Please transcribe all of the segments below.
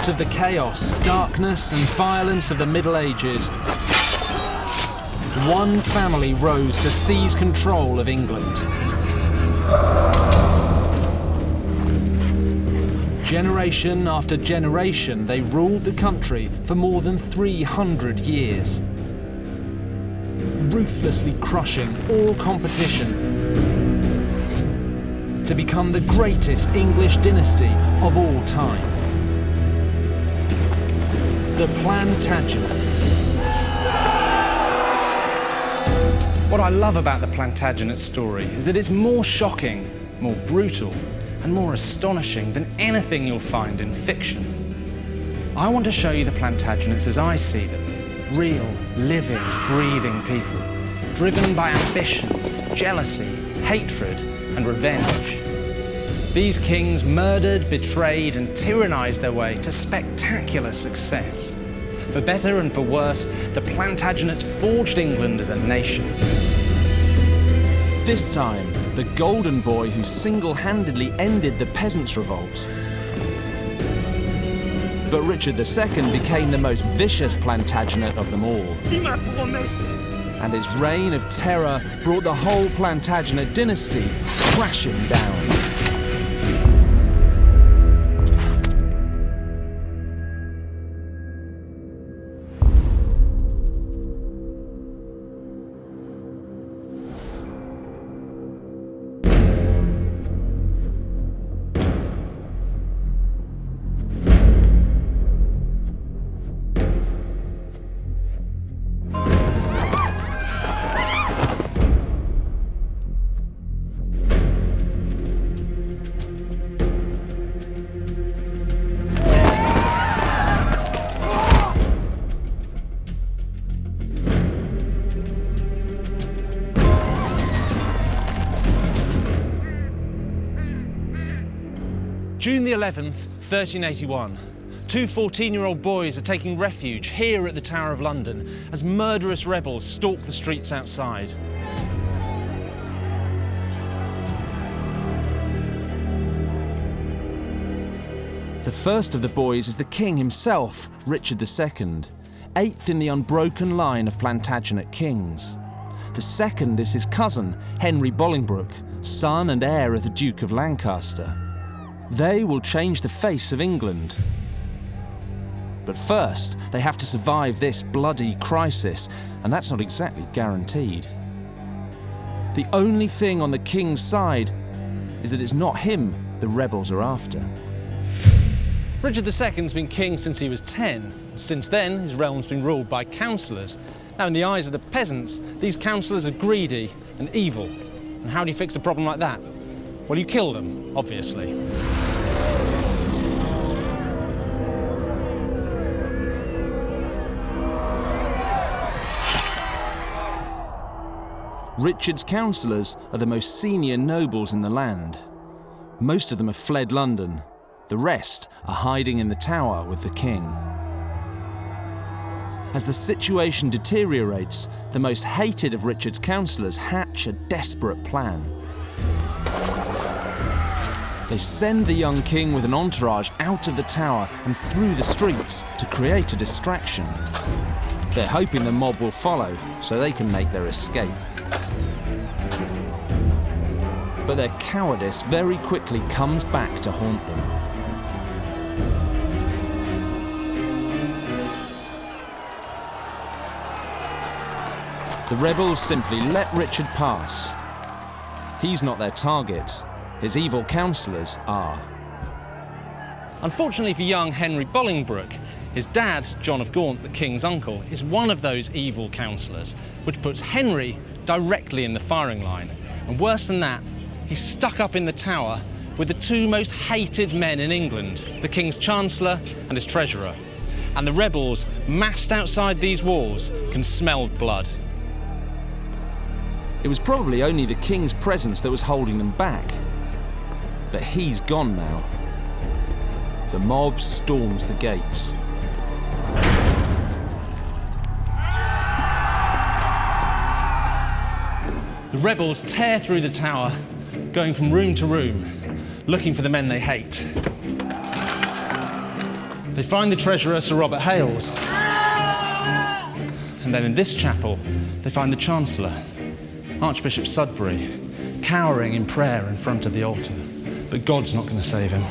of the chaos, darkness and violence of the Middle Ages, one family rose to seize control of England. Generation after generation, they ruled the country for more than 300 years, ruthlessly crushing all competition to become the greatest English dynasty of all time. The Plantagenets. What I love about the Plantagenets story is that it's more shocking, more brutal, and more astonishing than anything you'll find in fiction. I want to show you the Plantagenets as I see them. Real, living, breathing people, driven by ambition, jealousy, hatred, and revenge. These kings murdered, betrayed, and tyrannized their way to spectacular success. For better and for worse, the Plantagenets forged England as a nation. This time, the golden boy who single-handedly ended the peasants' revolt. But Richard II became the most vicious Plantagenet of them all. And his reign of terror brought the whole Plantagenet dynasty crashing down. June the 11th, 1381. Two 14-year-old boys are taking refuge here at the Tower of London as murderous rebels stalk the streets outside. The first of the boys is the king himself, Richard II, eighth in the unbroken line of Plantagenet kings. The second is his cousin, Henry Bolingbroke, son and heir of the Duke of Lancaster. They will change the face of England. But first, they have to survive this bloody crisis, and that's not exactly guaranteed. The only thing on the king's side is that it's not him the rebels are after. Richard II's been king since he was 10. Since then, his realm's been ruled by councillors. Now, in the eyes of the peasants, these councillors are greedy and evil. And how do you fix a problem like that? Well, you kill them, obviously. Richard's councillors are the most senior nobles in the land. Most of them have fled London. The rest are hiding in the Tower with the king. As the situation deteriorates, the most hated of Richard's councillors hatch a desperate plan. They send the young king with an entourage out of the Tower and through the streets to create a distraction. They're hoping the mob will follow so they can make their escape. But their cowardice very quickly comes back to haunt them. The rebels simply let Richard pass. He's not their target. His evil councillors are. Unfortunately for young Henry Bolingbroke, his dad, John of Gaunt, the king's uncle, is one of those evil councillors, which puts Henry directly in the firing line. And worse than that, he's stuck up in the Tower with the two most hated men in England, the King's Chancellor and his Treasurer. And the rebels, massed outside these walls, can smell blood. It was probably only the King's presence that was holding them back. But he's gone now. The mob storms the gates. The rebels tear through the Tower, going from room to room, looking for the men they hate. They find the treasurer, Sir Robert Hales. And then in this chapel, they find the Chancellor, Archbishop Sudbury, cowering in prayer in front of the altar. But God's not going to save him.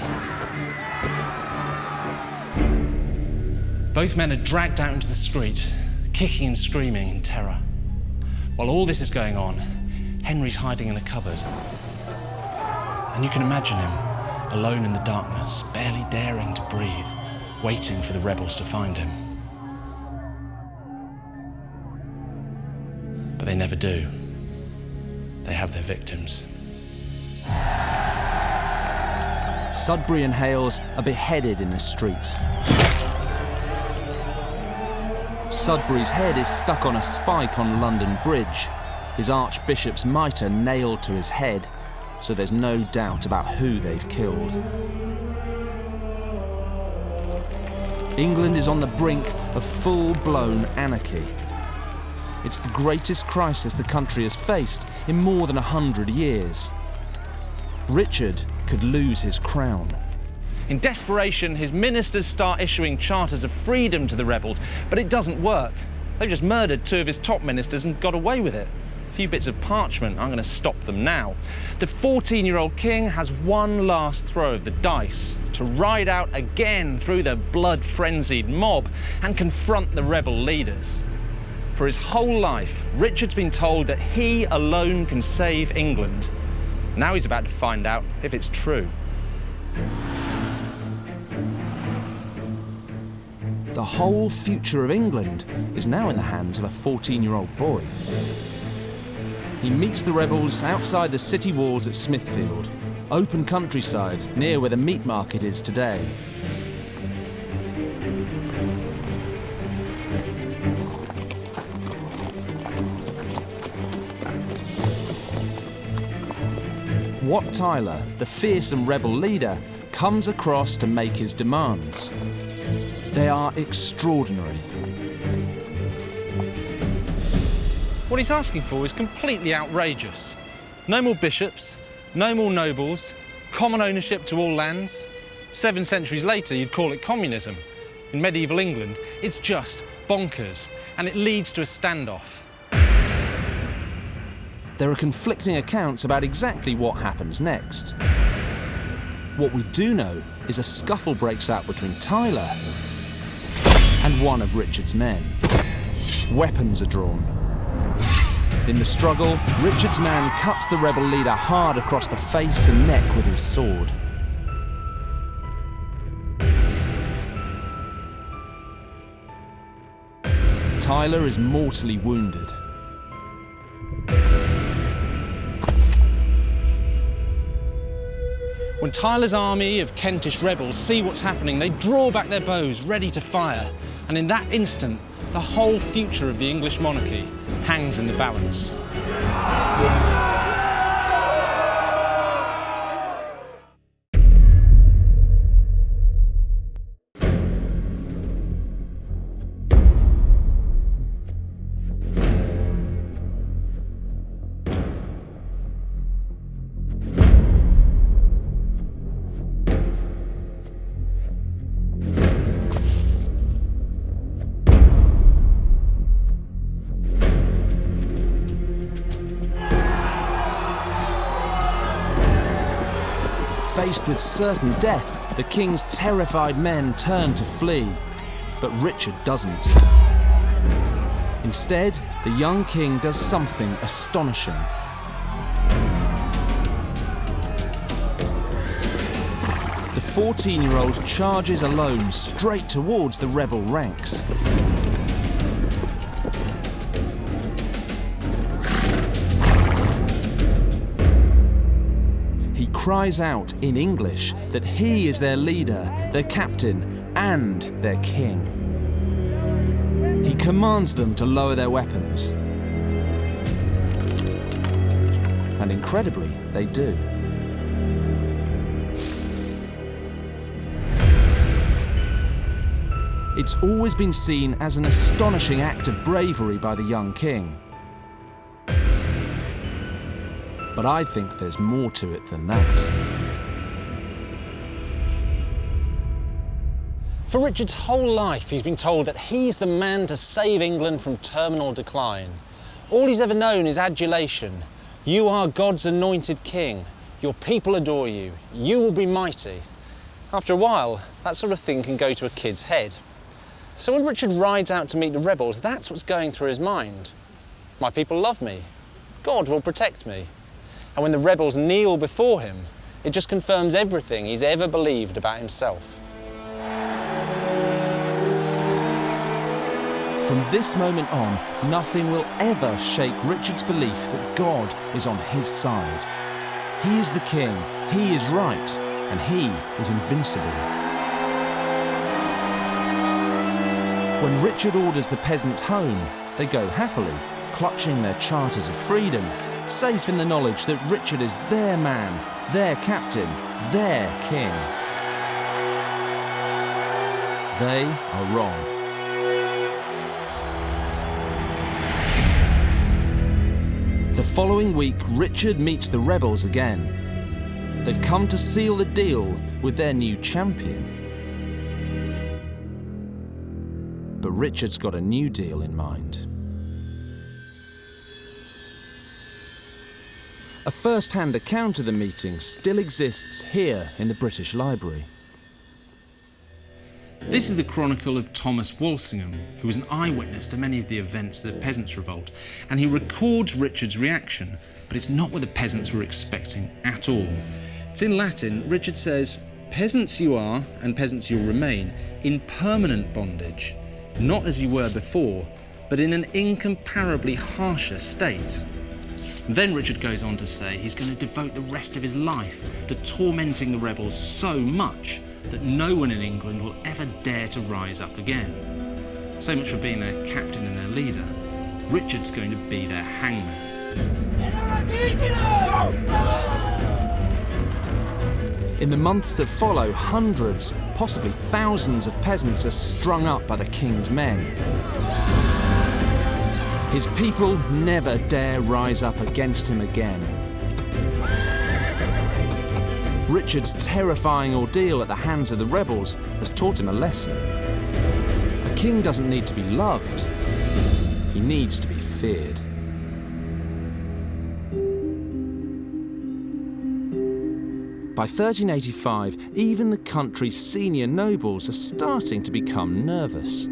Both men are dragged out into the street, kicking and screaming in terror. While all this is going on, Henry's hiding in a cupboard. And you can imagine him, alone in the darkness, barely daring to breathe, waiting for the rebels to find him. But they never do. They have their victims. Sudbury and Hales are beheaded in the street. Sudbury's head is stuck on a spike on London Bridge, his archbishop's mitre nailed to his head, so there's no doubt about who they've killed. England is on the brink of full-blown anarchy. It's the greatest crisis the country has faced in more than 100 years. Richard could lose his crown. In desperation, his ministers start issuing charters of freedom to the rebels, but it doesn't work. They've just murdered 2 of his top ministers and got away with it. A few bits of parchment, I'm going to stop them now. The 14-year-old king has one last throw of the dice to ride out again through the blood-frenzied mob and confront the rebel leaders. For his whole life, Richard's been told that he alone can save England. Now he's about to find out if it's true. The whole future of England is now in the hands of a 14-year-old boy. He meets the rebels outside the city walls at Smithfield, open countryside near where the meat market is today. Wat Tyler, the fearsome rebel leader, comes across to make his demands. They are extraordinary. What he's asking for is completely outrageous. No more bishops, no more nobles, common ownership to all lands. 7 centuries later, you'd call it communism. In medieval England, it's just bonkers, and it leads to a standoff. There are conflicting accounts about exactly what happens next. What we do know is a scuffle breaks out between Tyler and one of Richard's men. Weapons are drawn. In the struggle, Richard's man cuts the rebel leader hard across the face and neck with his sword. Tyler is mortally wounded. When Tyler's army of Kentish rebels see what's happening, they draw back their bows, ready to fire. And in that instant, the whole future of the English monarchy hangs in the balance. Faced with certain death, the king's terrified men turn to flee, but Richard doesn't. Instead, the young king does something astonishing. The 14-year-old charges alone straight towards the rebel ranks. He cries out in English that he is their leader, their captain, and their king. He commands them to lower their weapons. And incredibly, they do. It's always been seen as an astonishing act of bravery by the young king. But I think there's more to it than that. For Richard's whole life, he's been told that he's the man to save England from terminal decline. All he's ever known is adulation. You are God's anointed king. Your people adore you. You will be mighty. After a while, that sort of thing can go to a kid's head. So when Richard rides out to meet the rebels, that's what's going through his mind. My people love me. God will protect me. And when the rebels kneel before him, it just confirms everything he's ever believed about himself. From this moment on, nothing will ever shake Richard's belief that God is on his side. He is the king, he is right, and he is invincible. When Richard orders the peasants home, they go happily, clutching their charters of freedom, safe in the knowledge that Richard is their man, their captain, their king. They are wrong. The following week, Richard meets the rebels again. They've come to seal the deal with their new champion. But Richard's got a new deal in mind. A first-hand account of the meeting still exists here in the British Library. This is the chronicle of Thomas Walsingham, who was an eyewitness to many of the events of the Peasants' Revolt, and he records Richard's reaction, but it's not what the peasants were expecting at all. It's in Latin. Richard says, "Peasants you are, and peasants you'll remain, in permanent bondage, not as you were before, but in an incomparably harsher state." And then Richard goes on to say he's going to devote the rest of his life to tormenting the rebels so much that no one in England will ever dare to rise up again. So much for being their captain and their leader. Richard's going to be their hangman. In the months that follow, hundreds, possibly thousands of peasants are strung up by the king's men. His people never dare rise up against him again. Richard's terrifying ordeal at the hands of the rebels has taught him a lesson. A king doesn't need to be loved, he needs to be feared. By 1385, even the country's senior nobles are starting to become nervous.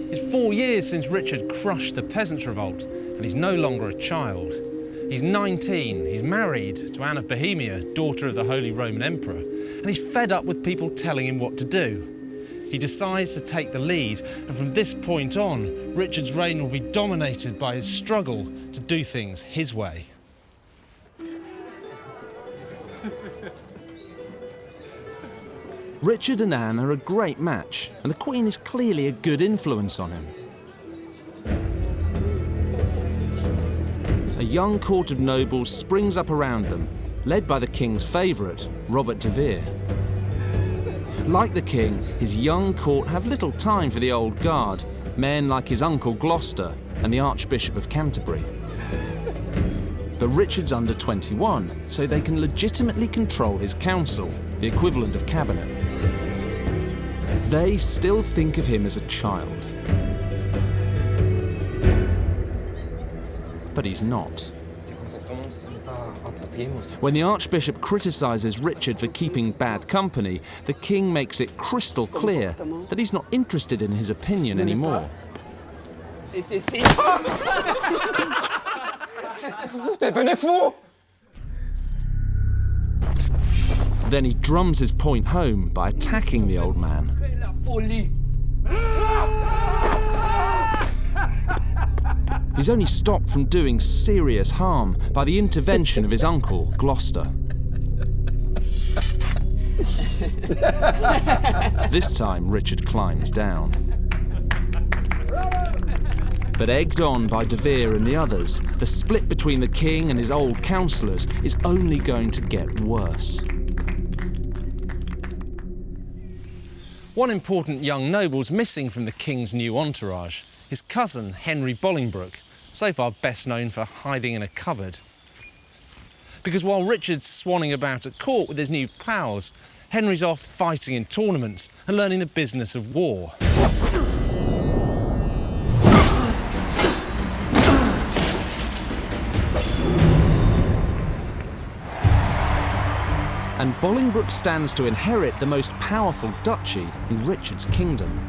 It's 4 years since Richard crushed the Peasants' Revolt, and he's no longer a child. He's 19, he's married to Anne of Bohemia, daughter of the Holy Roman Emperor, and he's fed up with people telling him what to do. He decides to take the lead, and from this point on, Richard's reign will be dominated by his struggle to do things his way. Richard and Anne are a great match, and the Queen is clearly a good influence on him. A young court of nobles springs up around them, led by the king's favourite, Robert de Vere. Like the king, his young court have little time for the old guard, men like his uncle Gloucester and the Archbishop of Canterbury. But Richard's under 21, so they can legitimately control his council, the equivalent of cabinet. They still think of him as a child. But he's not. When the Archbishop criticises Richard for keeping bad company, the king makes it crystal clear that he's not interested in his opinion anymore. Then he drums his point home by attacking the old man. He's only stopped from doing serious harm by the intervention of his uncle, Gloucester. This time, Richard climbs down. But egged on by de Vere and the others, the split between the king and his old councillors is only going to get worse. One important young noble's missing from the king's new entourage, his cousin Henry Bolingbroke, so far best known for hiding in a cupboard. Because while Richard's swanning about at court with his new pals, Henry's off fighting in tournaments and learning the business of war. And Bolingbroke stands to inherit the most powerful duchy in Richard's kingdom.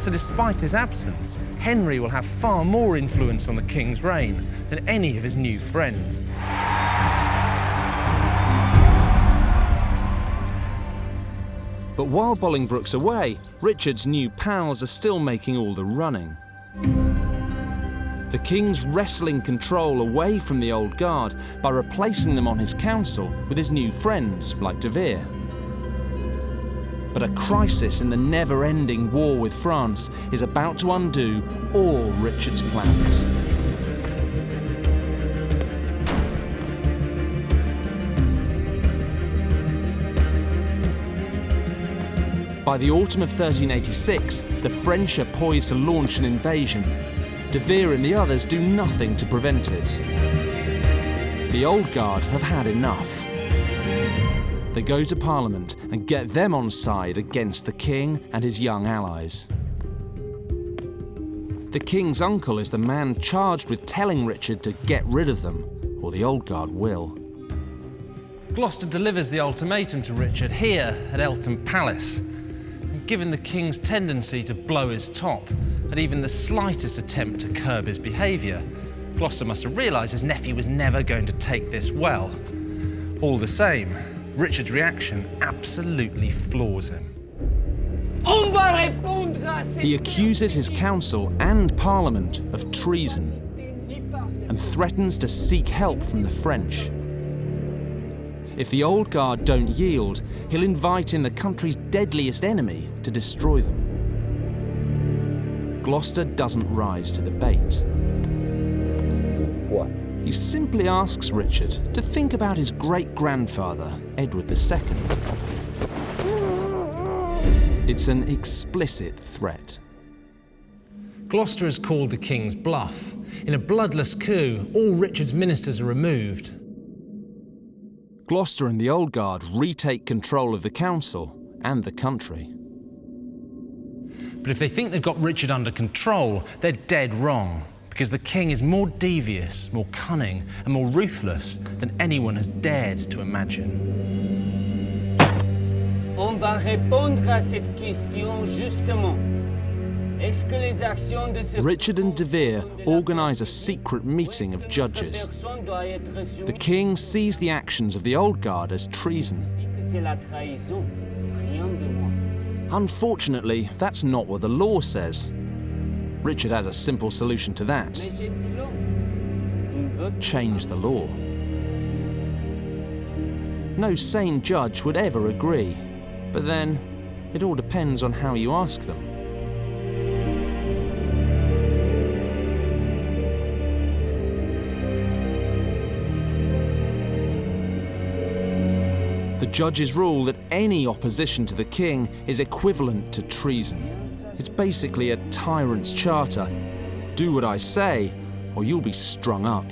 So despite his absence, Henry will have far more influence on the king's reign than any of his new friends. But while Bolingbroke's away, Richard's new pals are still making all the running. The king's wresting control away from the old guard by replacing them on his council with his new friends like De Vere. But a crisis in the never-ending war with France is about to undo all Richard's plans. By the autumn of 1386, the French are poised to launch an invasion. De Vere and the others do nothing to prevent it. The old guard have had enough. They go to Parliament and get them on side against the king and his young allies. The king's uncle is the man charged with telling Richard to get rid of them, or the old guard will. Gloucester delivers the ultimatum to Richard here at Eltham Palace. And given the king's tendency to blow his top at even the slightest attempt to curb his behaviour, Gloucester must have realised his nephew was never going to take this well. All the same, Richard's reaction absolutely floors him. He accuses his council and Parliament of treason and threatens to seek help from the French. If the old guard don't yield, he'll invite in the country's deadliest enemy to destroy them. Gloucester doesn't rise to the bait. He simply asks Richard to think about his great-grandfather, Edward II. It's an explicit threat. Gloucester has called the king's bluff. In a bloodless coup, all Richard's ministers are removed. Gloucester and the old guard retake control of the council and the country. But if they think they've got Richard under control, they're dead wrong, because the king is more devious, more cunning, and more ruthless than anyone has dared to imagine. On va répondre à cette question justement. Est-ce que les actions de ce... Richard and De Vere organise a secret meeting of judges. The king sees the actions of the old guard as treason. C'est la trahison, rien de moins. Unfortunately, that's not what the law says. Richard has a simple solution to that. Change the law. No sane judge would ever agree, but then it all depends on how you ask them. The judges rule that any opposition to the king is equivalent to treason. It's basically a tyrant's charter. Do what I say, or you'll be strung up.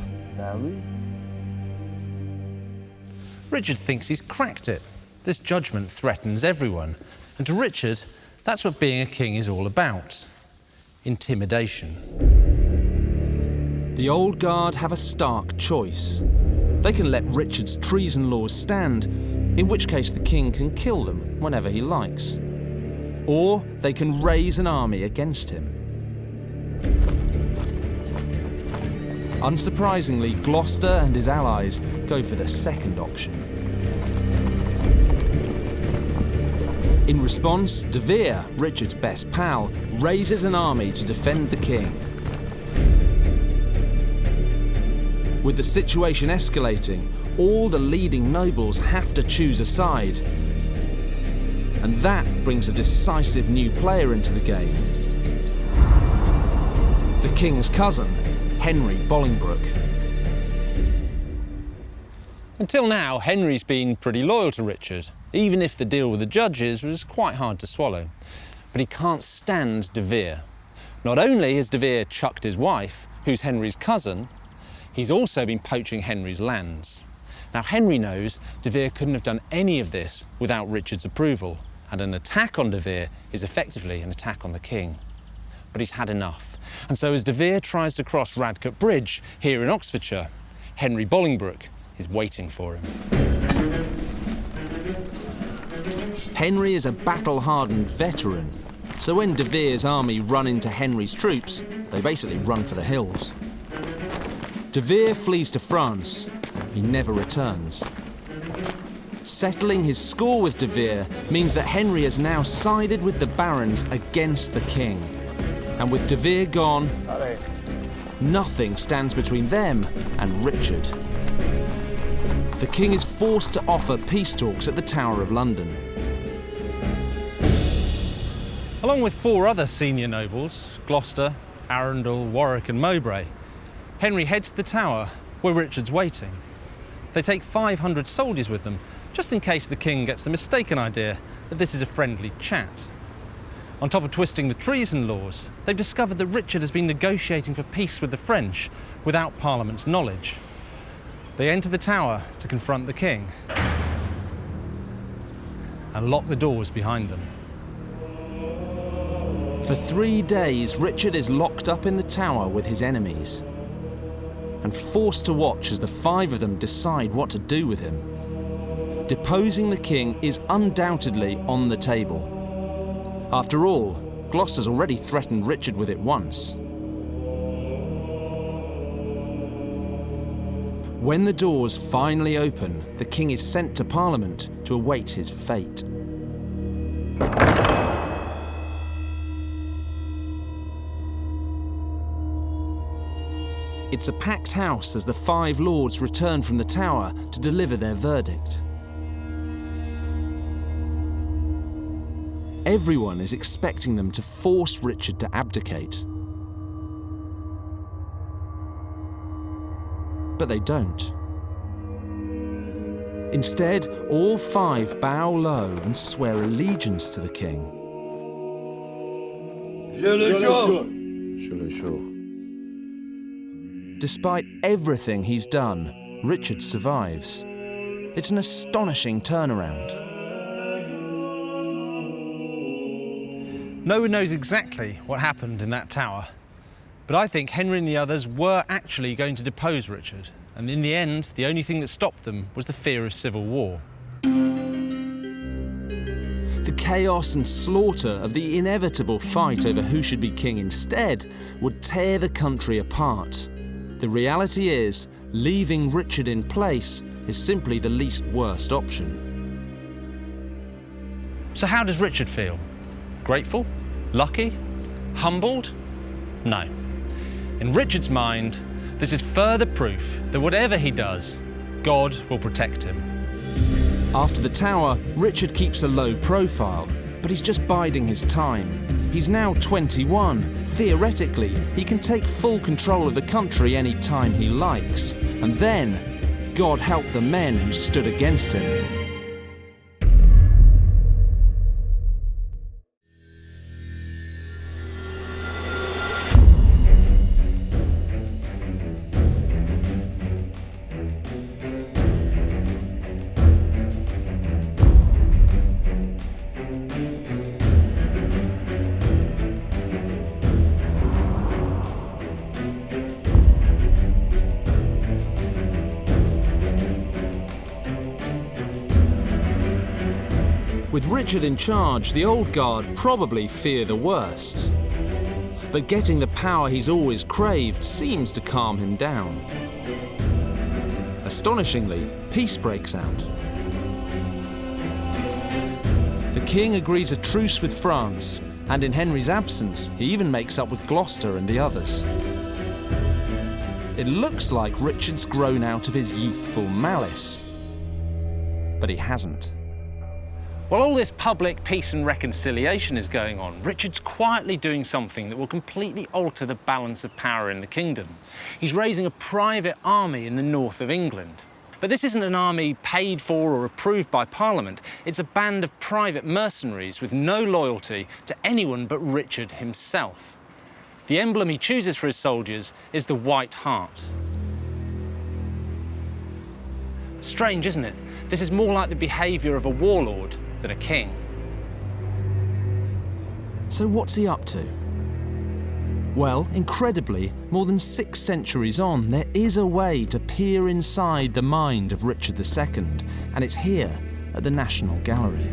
Richard thinks he's cracked it. This judgment threatens everyone. And to Richard, that's what being a king is all about. Intimidation. The old guard have a stark choice. They can let Richard's treason laws stand, in which case the king can kill them whenever he likes. Or they can raise an army against him. Unsurprisingly, Gloucester and his allies go for the second option. In response, De Vere, Richard's best pal, raises an army to defend the king. With the situation escalating, all the leading nobles have to choose a side. And that brings a decisive new player into the game. The king's cousin, Henry Bolingbroke. Until now, Henry's been pretty loyal to Richard, even if the deal with the judges was quite hard to swallow. But he can't stand De Vere. Not only has De Vere chucked his wife, who's Henry's cousin, he's also been poaching Henry's lands. Now, Henry knows De Vere couldn't have done any of this without Richard's approval, and an attack on De Vere is effectively an attack on the king. But he's had enough. And so as De Vere tries to cross Radcut Bridge here in Oxfordshire, Henry Bolingbroke is waiting for him. Henry is a battle-hardened veteran, so when De Vere's army run into Henry's troops, they basically run for the hills. De Vere flees to France. He never returns. Settling his score with De Vere means that Henry has now sided with the barons against the king. And with De Vere gone, nothing stands between them and Richard. The king is forced to offer peace talks at the Tower of London. Along with 4 other senior nobles, Gloucester, Arundel, Warwick and Mowbray, Henry heads to the Tower where Richard's waiting. They take 500 soldiers with them, just in case the king gets the mistaken idea that this is a friendly chat. On top of twisting the treason laws, they've discovered that Richard has been negotiating for peace with the French without Parliament's knowledge. They enter the Tower to confront the king and lock the doors behind them. For 3 days, Richard is locked up in the Tower with his enemies and forced to watch as the 5 of them decide what to do with him. Deposing the king is undoubtedly on the table. After all, Gloucester's already threatened Richard with it once. When the doors finally open, the king is sent to Parliament to await his fate. It's a packed house as the 5 lords return from the Tower to deliver their verdict. Everyone is expecting them to force Richard to abdicate. But they don't. Instead, all 5 bow low and swear allegiance to the king. Je le jure. Je le jure. Despite everything he's done, Richard survives. It's an astonishing turnaround. No one knows exactly what happened in that tower, but I think Henry and the others were actually going to depose Richard, and in the end, the only thing that stopped them was the fear of civil war. The chaos and slaughter of the inevitable fight over who should be king instead would tear the country apart. The reality is, leaving Richard in place is simply the least worst option. So how does Richard feel? Grateful? Lucky? Humbled? No. In Richard's mind, this is further proof that whatever he does, God will protect him. After the Tower, Richard keeps a low profile, but he's just biding his time. He's now 21. Theoretically, he can take full control of the country any time he likes. And then, God help the men who stood against him. With Richard in charge, the old guard probably fear the worst. But getting the power he's always craved seems to calm him down. Astonishingly, peace breaks out. The king agrees a truce with France, and in Henry's absence, he even makes up with Gloucester and the others. It looks like Richard's grown out of his youthful malice. But he hasn't. While all this public peace and reconciliation is going on, Richard's quietly doing something that will completely alter the balance of power in the kingdom. He's raising a private army in the north of England. But this isn't an army paid for or approved by Parliament. It's a band of private mercenaries with no loyalty to anyone but Richard himself. The emblem he chooses for his soldiers is the White Hart. Strange, isn't it? This is more like the behaviour of a warlord than a king. So what's he up to? Well, incredibly, more than 6 centuries on, there is a way to peer inside the mind of Richard II, and it's here at the National Gallery.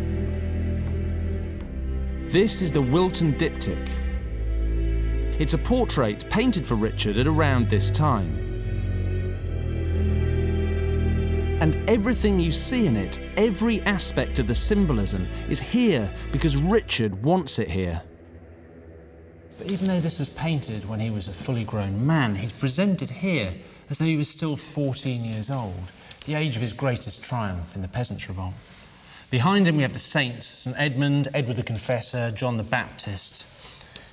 This is the Wilton Diptych. It's a portrait painted for Richard at around this time. And everything you see in it, every aspect of the symbolism, is here because Richard wants it here. But even though this was painted when he was a fully grown man, he's presented here as though he was still 14 years old, the age of his greatest triumph in the Peasants' Revolt. Behind him we have the saints, St Edmund, Edward the Confessor, John the Baptist.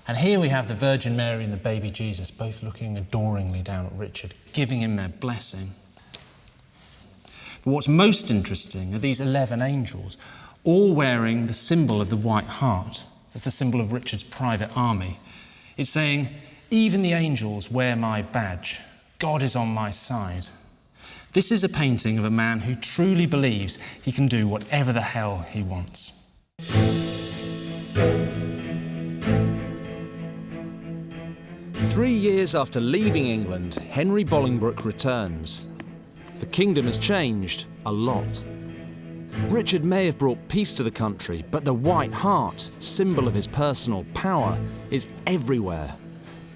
And here we have the Virgin Mary and the baby Jesus, both looking adoringly down at Richard, giving him their blessing. But what's most interesting are these 11 angels, all wearing the symbol of the White Hart, as the symbol of Richard's private army. It's saying, even the angels wear my badge. God is on my side. This is a painting of a man who truly believes he can do whatever the hell he wants. 3 years after leaving England, Henry Bolingbroke returns. The kingdom has changed a lot. Richard may have brought peace to the country, but the White Hart, symbol of his personal power, is everywhere.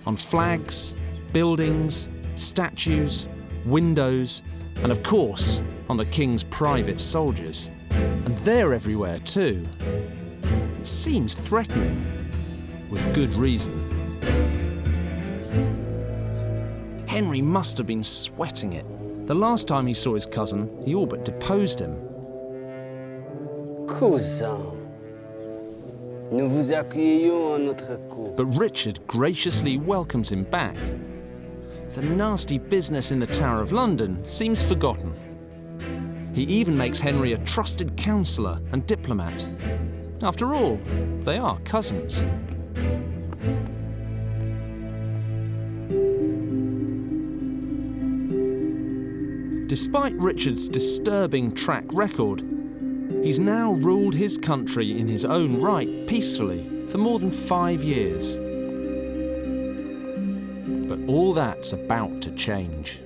On flags, buildings, statues, windows, and of course, on the king's private soldiers. And they're everywhere too. It seems threatening, with good reason. Henry must have been sweating it. The last time he saw his cousin, he all but deposed him. Cousin, nous vous accueillons en notre cour. But Richard graciously welcomes him back. The nasty business in the Tower of London seems forgotten. He even makes Henry a trusted counsellor and diplomat. After all, they are cousins. Despite Richard's disturbing track record, he's now ruled his country in his own right peacefully for more than 5 years. But all that's about to change.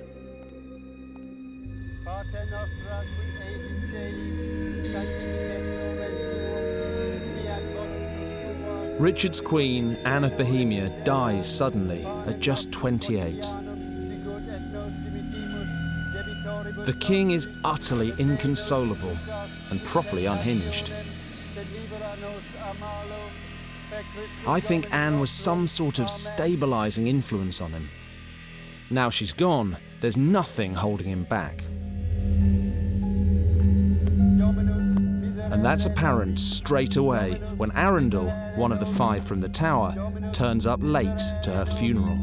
Richard's queen, Anne of Bohemia, dies suddenly at just 28. The king is utterly inconsolable and properly unhinged. I think Anne was some sort of stabilising influence on him. Now she's gone, there's nothing holding him back. And that's apparent straight away when Arundel, one of the 5 from the Tower, turns up late to her funeral.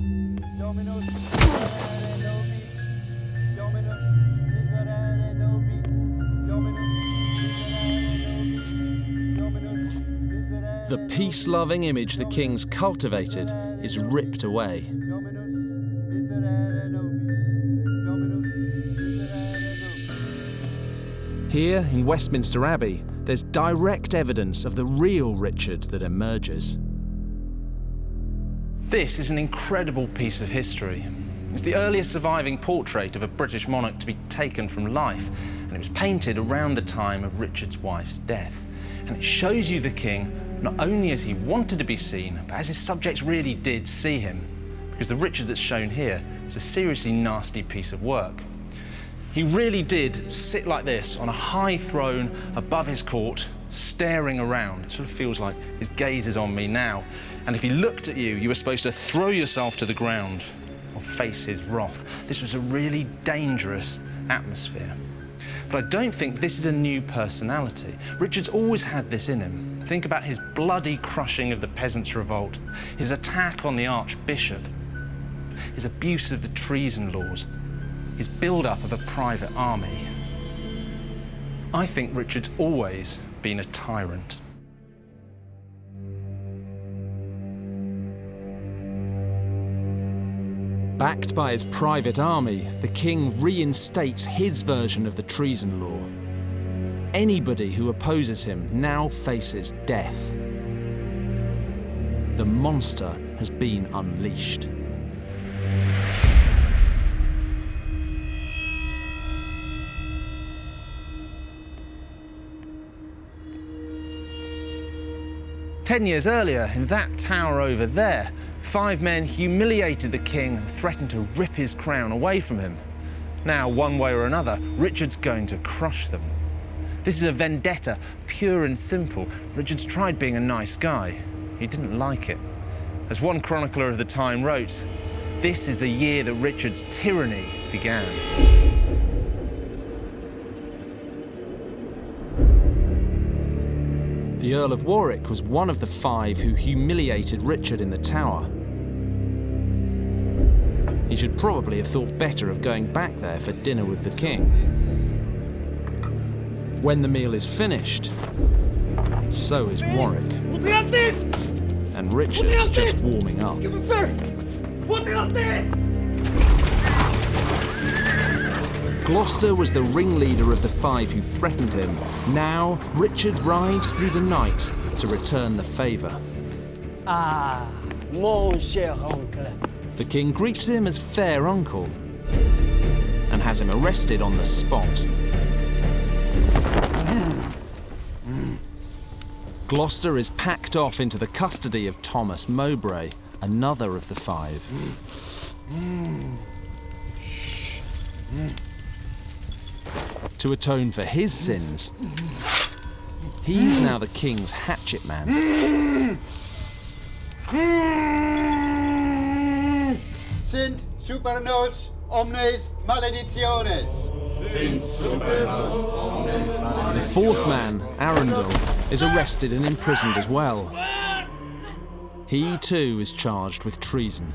The peace-loving image the king's cultivated is ripped away. Here in Westminster Abbey, there's direct evidence of the real Richard that emerges. This is an incredible piece of history. It's the earliest surviving portrait of a British monarch to be taken from life, and it was painted around the time of Richard's wife's death. And it shows you the king not only as he wanted to be seen, but as his subjects really did see him. Because the Richard that's shown here is a seriously nasty piece of work. He really did sit like this on a high throne above his court, staring around. It sort of feels like his gaze is on me now. And if he looked at you, you were supposed to throw yourself to the ground or face his wrath. This was a really dangerous atmosphere. But I don't think this is a new personality. Richard's always had this in him. Think about his bloody crushing of the Peasants' Revolt, his attack on the Archbishop, his abuse of the treason laws, his build-up of a private army. I think Richard's always been a tyrant. Backed by his private army, the king reinstates his version of the treason law. Anybody who opposes him now faces death. The monster has been unleashed. "10 years earlier, in that tower over there, 5 men humiliated the king and threatened to rip his crown away from him. Now, one way or another, Richard's going to crush them. This is a vendetta, pure and simple. Richard's tried being a nice guy. He didn't like it. As one chronicler of the time wrote, this is the year that Richard's tyranny began." The Earl of Warwick was one of the 5 who humiliated Richard in the tower. He should probably have thought better of going back there for dinner with the king. When the meal is finished, so is Warwick. And Richard's just warming up. Gloucester was the ringleader of the 5 who threatened him. Now, Richard rides through the night to return the favour. Ah, mon cher oncle. The king greets him as fair uncle and has him arrested on the spot. Gloucester is packed off into the custody of Thomas Mowbray, another of the 5. To atone for his sins, he's now the king's hatchet man. Sint super nos omnes malediciones. The 4th man, Arundel, is arrested and imprisoned as well. He too is charged with treason.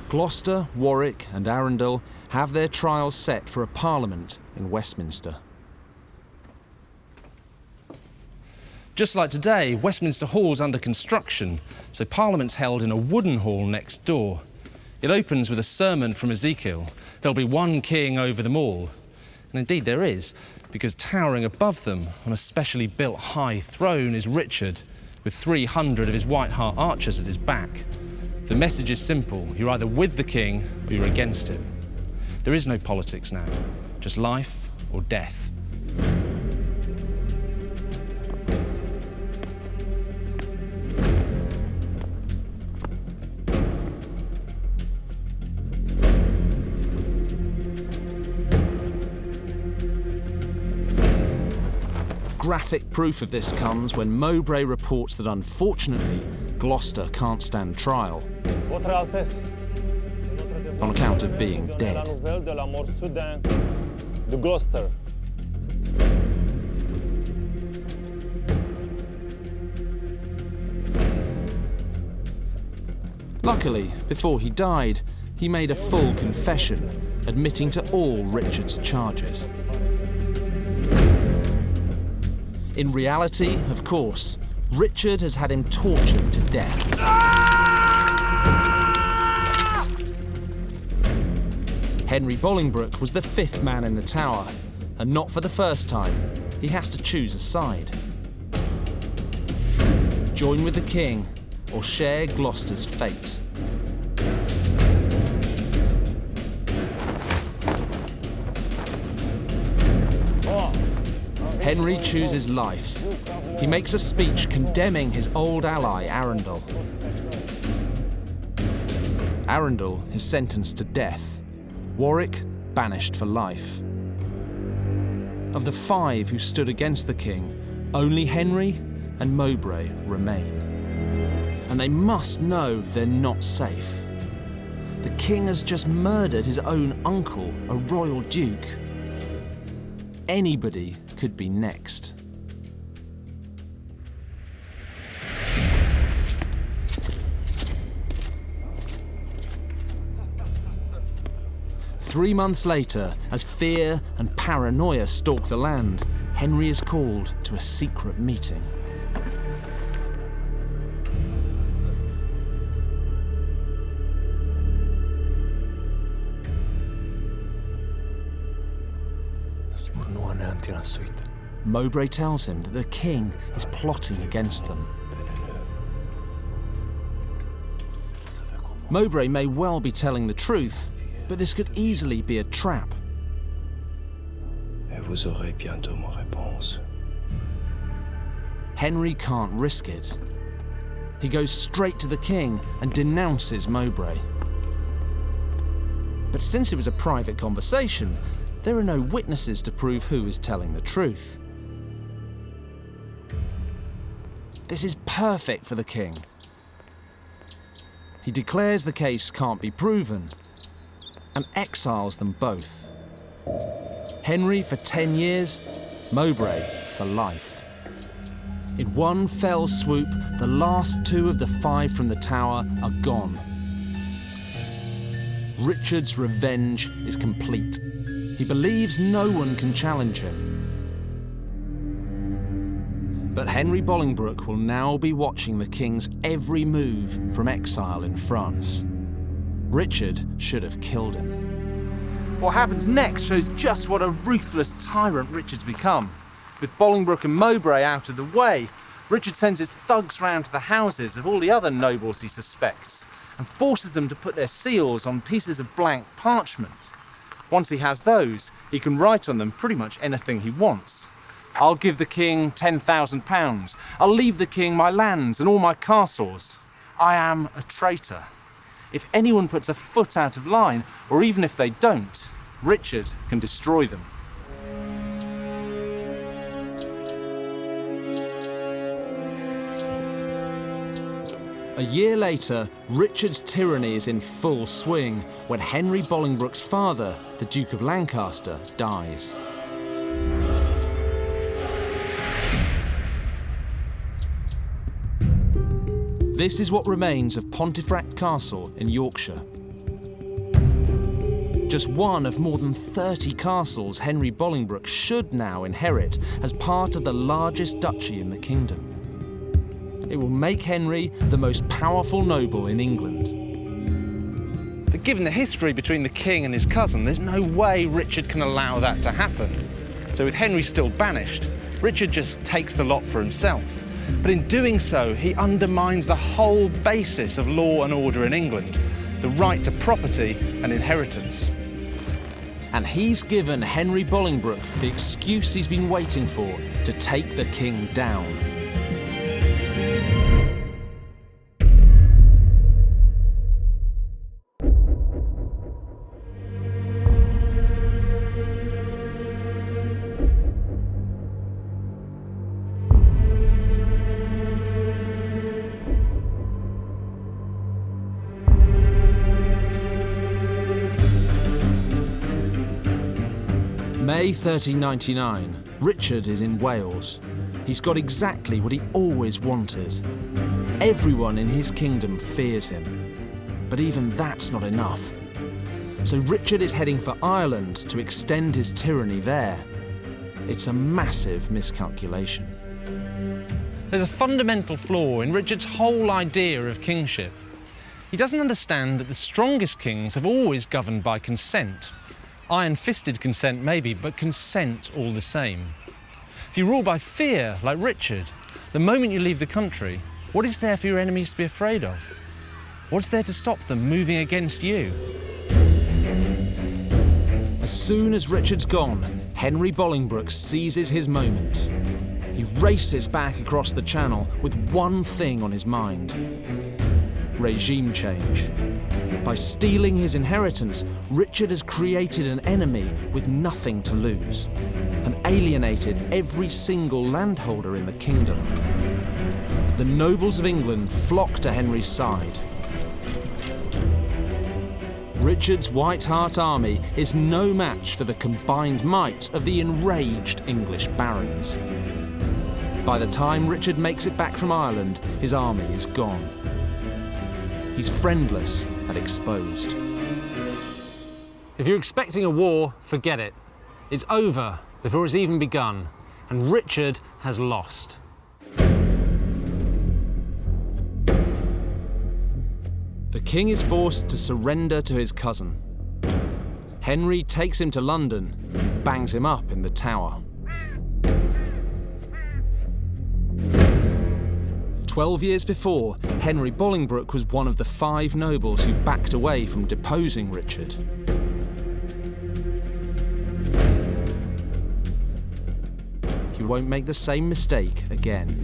Gloucester, Warwick and Arundel have their trials set for a parliament in Westminster. Just like today, Westminster Hall's under construction, so Parliament's held in a wooden hall next door. It opens with a sermon from Ezekiel. There'll be one king over them all. And indeed there is, because towering above them on a specially built high throne is Richard, with 300 of his White Hart archers at his back. The message is simple: you're either with the king or you're against him. There is no politics now, just life or death. Graphic proof of this comes when Mowbray reports that unfortunately Gloucester can't stand trial on account of being dead. Luckily, before he died, he made a full confession, admitting to all Richard's charges. In reality, of course, Richard has had him tortured to death. Henry Bolingbroke was the 5th man in the tower, and not for the first time. He has to choose a side. Join with the king or share Gloucester's fate. Henry chooses life. He makes a speech condemning his old ally, Arundel. Arundel is sentenced to death. Warwick, banished for life. Of the 5 who stood against the king, only Henry and Mowbray remain. And they must know they're not safe. The king has just murdered his own uncle, a royal duke. Anybody could be next. Three months later, as fear and paranoia stalk the land, Henry is called to a secret meeting. partir ensuite. Mowbray tells him that the king is plotting against them. Mowbray may well be telling the truth, but this could easily be a trap. Et vous aurez bientôt ma réponse. Henry can't risk it. He goes straight to the king and denounces Mowbray. But since it was a private conversation, there are no witnesses to prove who is telling the truth. This is perfect for the king. He declares the case can't be proven and exiles them both. Henry for 10 years, Mowbray for life. In one fell swoop, the last 2 of the 5 from the tower are gone. Richard's revenge is complete. He believes no one can challenge him. But Henry Bolingbroke will now be watching the king's every move from exile in France. Richard should have killed him. What happens next shows just what a ruthless tyrant Richard's become. With Bolingbroke and Mowbray out of the way, Richard sends his thugs round to the houses of all the other nobles he suspects and forces them to put their seals on pieces of blank parchment. Once he has those, he can write on them pretty much anything he wants. I'll give the king £10,000. I'll leave the king my lands and all my castles. I am a traitor. If anyone puts a foot out of line, or even if they don't, Richard can destroy them. A year later, Richard's tyranny is in full swing when Henry Bolingbroke's father, the Duke of Lancaster, dies. This is what remains of Pontefract Castle in Yorkshire. Just one of more than 30 castles Henry Bolingbroke should now inherit as part of the largest duchy in the kingdom. It will make Henry the most powerful noble in England. But given the history between the king and his cousin, there's no way Richard can allow that to happen. So with Henry still banished, Richard just takes the lot for himself. But in doing so, he undermines the whole basis of law and order in England, the right to property and inheritance. And he's given Henry Bolingbroke the excuse he's been waiting for to take the king down. May 1399, Richard is in Wales. He's got exactly what he always wanted. Everyone in his kingdom fears him. But even that's not enough. So Richard is heading for Ireland to extend his tyranny there. It's a massive miscalculation. There's a fundamental flaw in Richard's whole idea of kingship. He doesn't understand that the strongest kings have always governed by consent. Iron-fisted consent maybe, but consent all the same. If you rule by fear, like Richard, the moment you leave the country, what is there for your enemies to be afraid of? What's there to stop them moving against you? As soon as Richard's gone, Henry Bolingbroke seizes his moment. He races back across the Channel with one thing on his mind: regime change. By stealing his inheritance, Richard has created an enemy with nothing to lose and alienated every single landholder in the kingdom. The nobles of England flock to Henry's side. Richard's White Hart army is no match for the combined might of the enraged English barons. By the time Richard makes it back from Ireland, his army is gone. He's friendless and exposed. If you're expecting a war, forget it. It's over before it's even begun, and Richard has lost. The king is forced to surrender to his cousin. Henry takes him to London, bangs him up in the Tower. 12 years before, Henry Bolingbroke was one of the 5 nobles who backed away from deposing Richard. He won't make the same mistake again.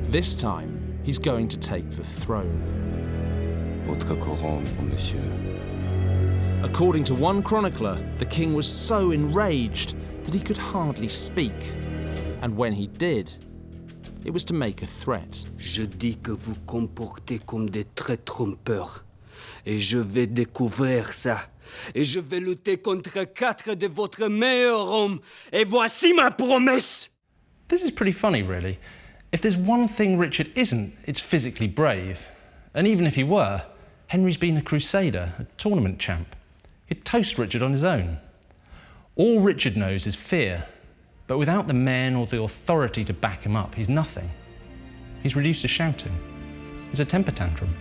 This time, he's going to take the throne. Votre couronne, monsieur. According to one chronicler, the king was so enraged that he could hardly speak. And when he did, it was to make a threat. Je dis que vous comportez comme des très trompeurs. Et je vais découvrir ça. Et je vais lutter contre 4 de votre meilleurs hommes. Et voici ma promesse! This is pretty funny, really. If there's one thing Richard isn't, it's physically brave. And even if he were, Henry's been a crusader, a tournament champ. He'd toast Richard on his own. All Richard knows is fear, but without the men or the authority to back him up, he's nothing. He's reduced to shouting. He's a temper tantrum.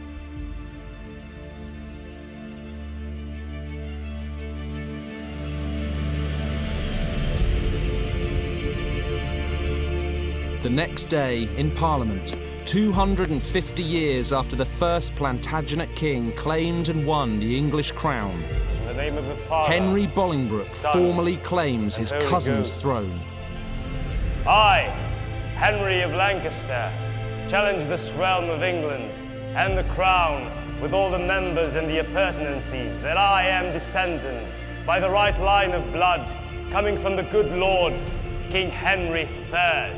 The next day, in Parliament, 250 years after the first Plantagenet king claimed and won the English crown, In the name of the Father, Henry Bolingbroke Son, formally claims his Holy cousin's Ghost. throne. I, Henry of Lancaster, challenge this realm of England and the crown with all the members and the appurtenancies that I am descendant by the right line of blood coming from the good Lord, King Henry III.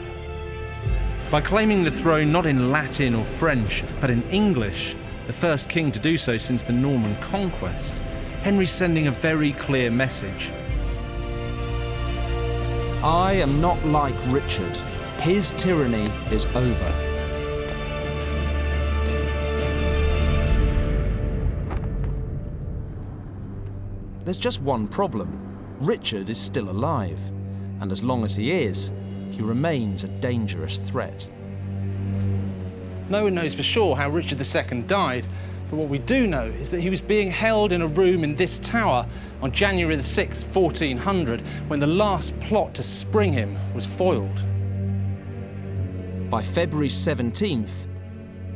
By claiming the throne not in Latin or French, but in English, the first king to do so since the Norman conquest, Henry's sending a very clear message. I am not like Richard. His tyranny is over. There's just one problem. Richard is still alive, and as long as he is, he remains a dangerous threat. No one knows for sure how Richard II died, but what we do know is that he was being held in a room in this tower on January the 6th, 1400, when the last plot to spring him was foiled. By February 17th,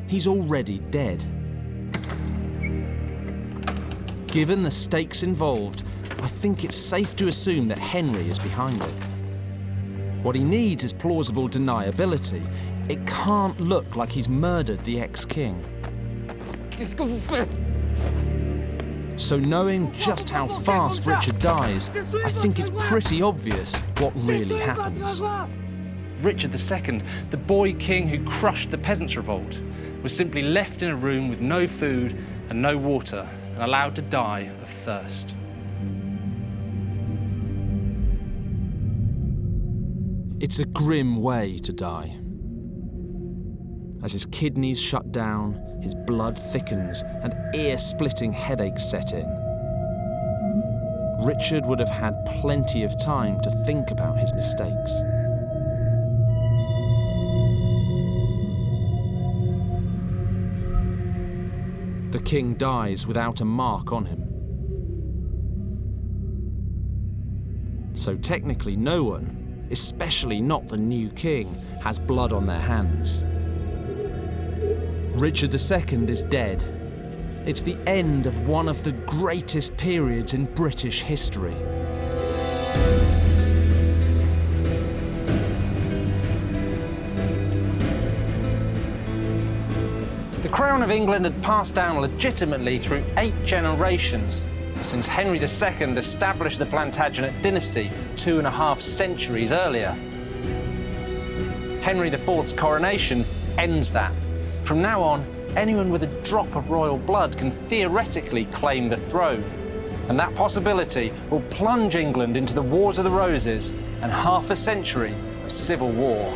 he's already dead. Given the stakes involved, I think it's safe to assume that Henry is behind it. What he needs is plausible deniability. It can't look like he's murdered the ex-king. So knowing just how fast Richard dies, I think it's pretty obvious what really happens. Richard II, the boy king who crushed the peasants' revolt, was simply left in a room with no food and no water and allowed to die of thirst. It's a grim way to die. As his kidneys shut down, his blood thickens, and ear-splitting headaches set in. Richard would have had plenty of time to think about his mistakes. The king dies without a mark on him. So technically no one, especially not the new king, has blood on their hands. Richard II is dead. It's the end of one of the greatest periods in British history. The crown of England had passed down legitimately through 8 generations, since Henry II established the Plantagenet dynasty 2.5 centuries earlier. Henry IV's coronation ends that. From now on, anyone with a drop of royal blood can theoretically claim the throne, and that possibility will plunge England into the Wars of the Roses and half a century of civil war.